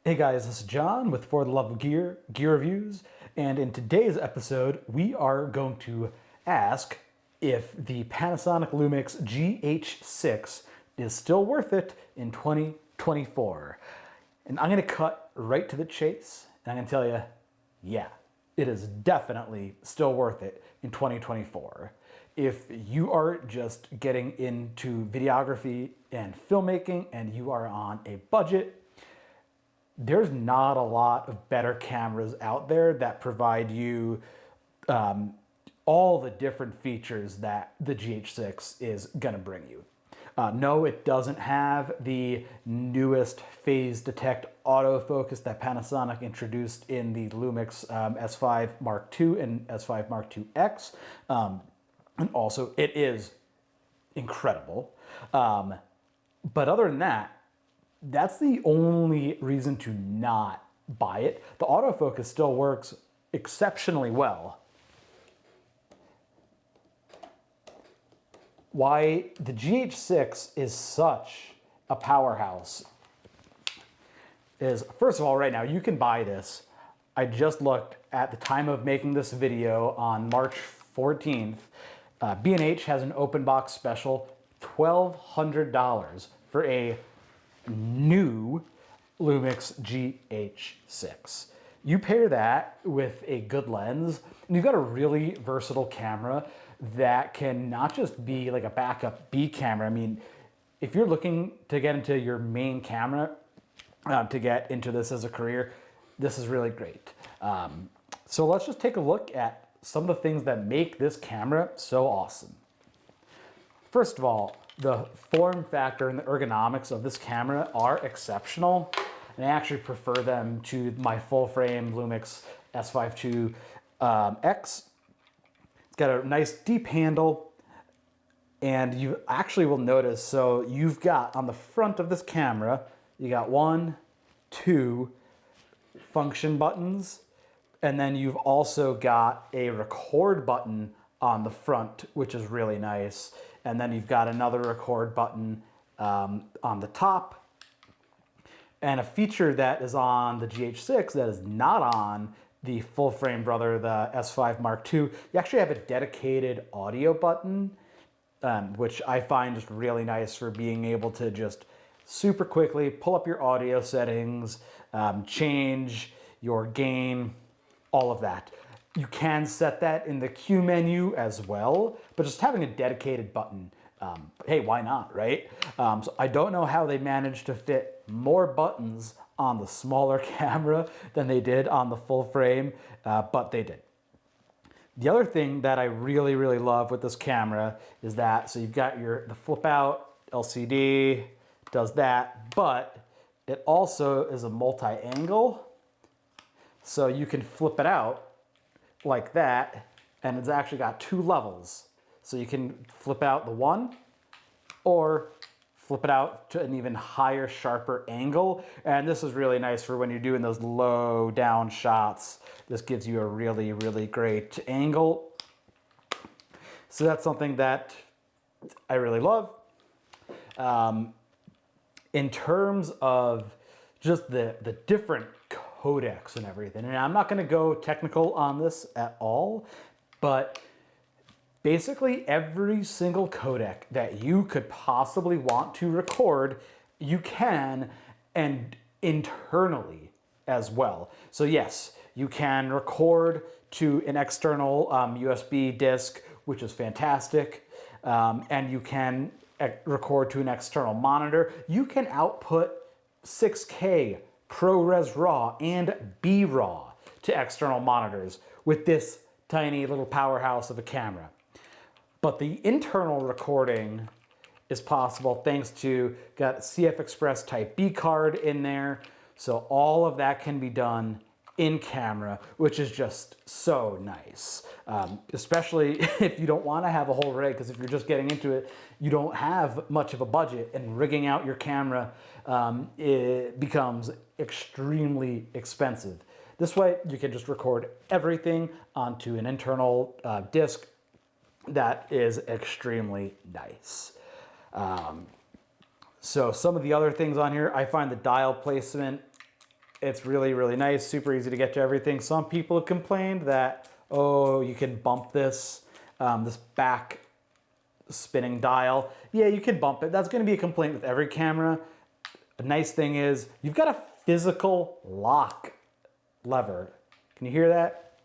Hey guys, this is John with For the Love of Gear Reviews, and in today's episode we are going to ask if the Panasonic Lumix GH6 is still worth it in 2024. And I'm going to cut right to the chase, and I'm going to tell you, yeah, it is definitely still worth it in 2024. If you are just getting into videography and filmmaking and you are on a budget, there's not a lot of better cameras out there that provide you all the different features that the GH6 is going to bring you. No, it doesn't have the newest phase detect autofocus that Panasonic introduced in the Lumix S5 Mark II and S5 Mark II X. And also, it is incredible. But other than that, that's the only reason to not buy it. The autofocus still works exceptionally well. Why the GH6 is such a powerhouse is, first of all, right now, you can buy this. I just looked at the time of making this video on March 14th. B&H has an open box special, $1,200 for a new Lumix GH6. You pair that with a good lens, and you've got a really versatile camera that can not just be like a backup B camera. I mean, if you're looking to get into your main camera, to get into this as a career, this is really great. So let's just take a look at some of the things that make this camera so awesome. First of all, the form factor and the ergonomics of this camera are exceptional, and I actually prefer them to my full frame Lumix S5 II X. It's got a nice deep handle, and you actually will notice, so you've got on the front of this camera, you got 1, 2 function buttons, and then you've also got a record button on the front, which is really nice. And then you've got another record button on the top. And a feature that is on the GH6 that is not on the full frame brother, the S5 Mark II, you actually have a dedicated audio button, which I find just really nice for being able to just super quickly pull up your audio settings, change your gain, all of that. You can set that in the Q menu as well, but just having a dedicated button, hey, why not, right? So I don't know how they managed to fit more buttons on the smaller camera than they did on the full frame, but they did. The other thing that I really, really love with this camera is that, so you've got the flip out LCD, does that, but it also is a multi-angle, so you can flip it out like that, and it's actually got 2 levels. So you can flip out the one or flip it out to an even higher, sharper angle. And this is really nice for when you're doing those low down shots. This gives you a really, really great angle. So that's something that I really love. In terms of just the different codecs and everything. And I'm not going to go technical on this at all, but basically every single codec that you could possibly want to record, you can, and internally as well. So yes, you can record to an external USB disk, which is fantastic, and you can record to an external monitor. You can output 6K ProRes RAW and B-RAW to external monitors with this tiny little powerhouse of a camera. But the internal recording is possible thanks to got CF Express Type B card in there. So all of that can be done in camera, which is just so nice. Especially if you don't want to have a whole rig, because if you're just getting into it, you don't have much of a budget, and rigging out your camera it becomes extremely expensive. This way, you can just record everything onto an internal disk that is extremely nice. So some of the other things on here, I find the dial placement It's really, really nice, super easy to get to everything. Some people have complained that, oh, you can bump this, this back spinning dial. Yeah, you can bump it. That's gonna be a complaint with every camera. The nice thing is you've got a physical lock lever. Can you hear that?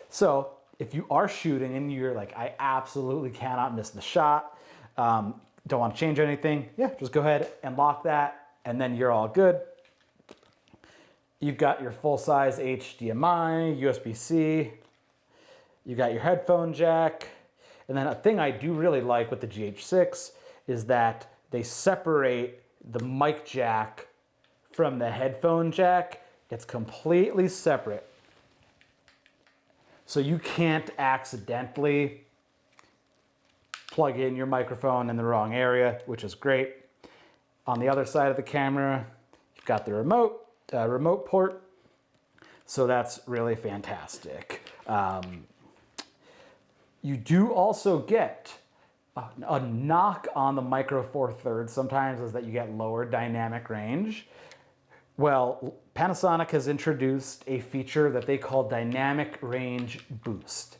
So if you are shooting and you're like, I absolutely cannot miss the shot, don't want to change anything, yeah, just go ahead and lock that, and then you're all good. You've got your full-size HDMI, USB-C, you got your headphone jack, and then a thing I do really like with the GH6 is that they separate the mic jack from the headphone jack. It's completely separate. So you can't accidentally plug in your microphone in the wrong area, which is great. On the other side of the camera, you've got the remote port. So that's really fantastic. You do also get a knock on the Micro Four Thirds sometimes is that you get lower dynamic range. Well, Panasonic has introduced a feature that they call Dynamic Range Boost.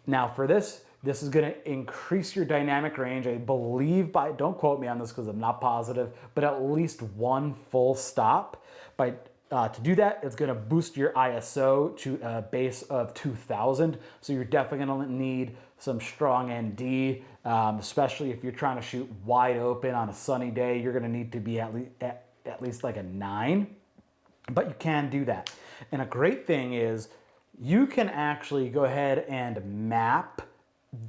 Now for this is going to increase your dynamic range, I believe by, don't quote me on this because I'm not positive, but at least one full stop. To do that, it's going to boost your ISO to a base of 2000. So you're definitely going to need some strong ND, especially if you're trying to shoot wide open on a sunny day. You're going to need to be at least like a 9, but you can do that. And a great thing is you can actually go ahead and map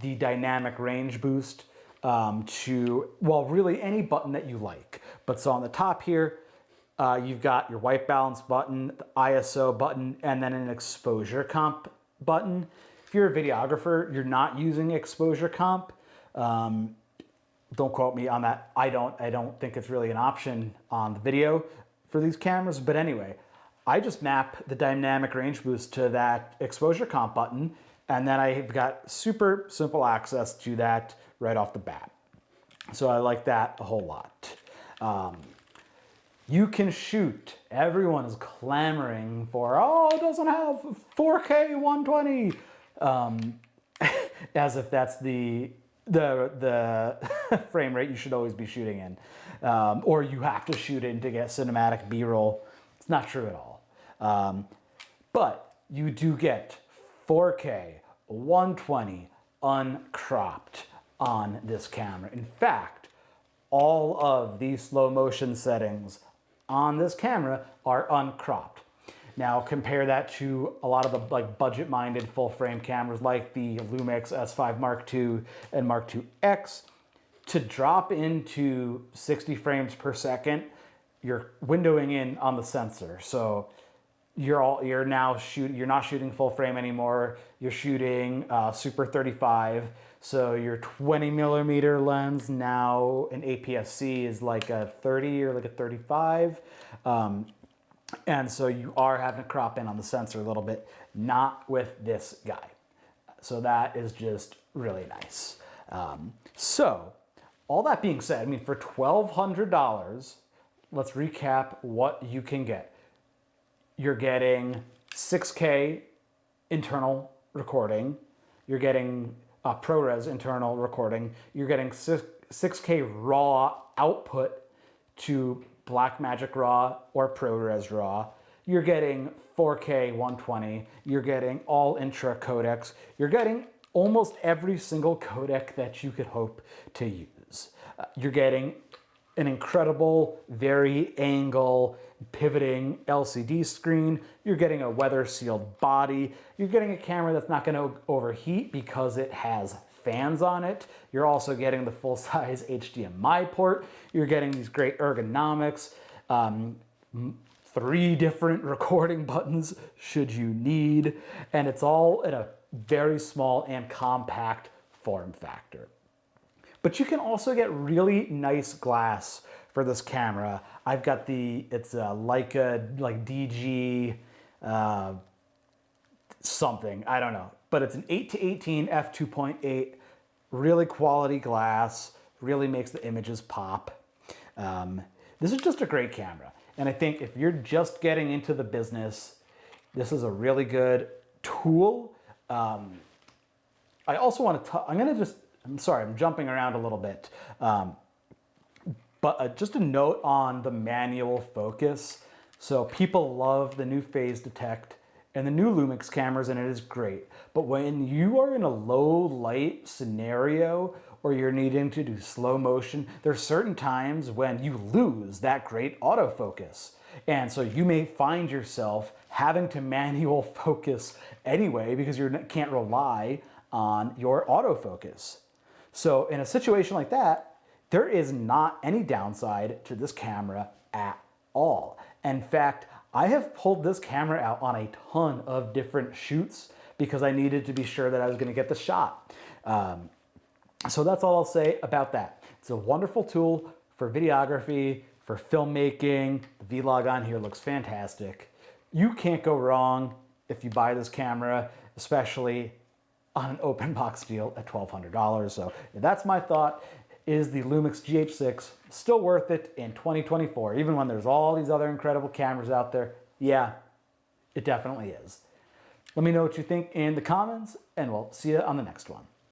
the dynamic range boost to, well, really any button that you like. But so on the top here, you've got your white balance button, the ISO button, and then an exposure comp button. If you're a videographer, you're not using exposure comp. Don't quote me on that. I don't think it's really an option on the video for these cameras. But anyway, I just map the dynamic range boost to that exposure comp button, and then I've got super simple access to that right off the bat. So I like that a whole lot. You can shoot. Everyone is clamoring for, oh, it doesn't have 4K 120. As if that's the frame rate you should always be shooting in. Or you have to shoot in to get cinematic B-roll. It's not true at all. But you do get 4K 120 uncropped on this camera. In fact, all of these slow motion settings on this camera are uncropped. Now compare that to a lot of the like budget-minded full-frame cameras like the Lumix S5 Mark II and Mark II X. To drop into 60 frames per second, you're windowing in on the sensor. So you're not shooting full frame anymore. You're shooting Super 35. So your 20 millimeter lens now in APS-C is like a 30 or like a 35. And so you are having to crop in on the sensor a little bit, not with this guy. So that is just really nice. So all that being said, I mean, for $1,200, let's recap what you can get. You're getting 6K internal recording. You're getting ProRes internal recording. You're getting 6K raw output to Blackmagic RAW or ProRes RAW. You're getting 4K 120. You're getting all intra codecs. You're getting almost every single codec that you could hope to use. You're getting an incredible vari-angle pivoting LCD screen. You're getting a weather-sealed body. You're getting a camera that's not going to overheat because it has fans on it. You're also getting the full-size HDMI port. You're getting these great ergonomics, 3 different recording buttons should you need, and it's all in a very small and compact form factor. But you can also get really nice glass for this camera. I've got it's a Leica like DG something, I don't know. But it's an 8-18 f2.8, really quality glass, really makes the images pop. This is just a great camera. And I think if you're just getting into the business, this is a really good tool. I also want to, I'm sorry, I'm jumping around a little bit. But just a note on the manual focus. So people love the new phase detect and the new Lumix cameras, and it is great. But when you are in a low light scenario or you're needing to do slow motion, there's certain times when you lose that great autofocus. And so you may find yourself having to manual focus anyway because you can't rely on your autofocus. So in a situation like that, there is not any downside to this camera at all. In fact, I have pulled this camera out on a ton of different shoots because I needed to be sure that I was going to get the shot. So that's all I'll say about that. It's a wonderful tool for videography, for filmmaking. The vlog on here looks fantastic. You can't go wrong if you buy this camera, especially on an open box deal at $1,200. So that's my thought. Is the Lumix GH6 still worth it in 2024? Even when there's all these other incredible cameras out there? Yeah, it definitely is. Let me know what you think in the comments, and we'll see you on the next one.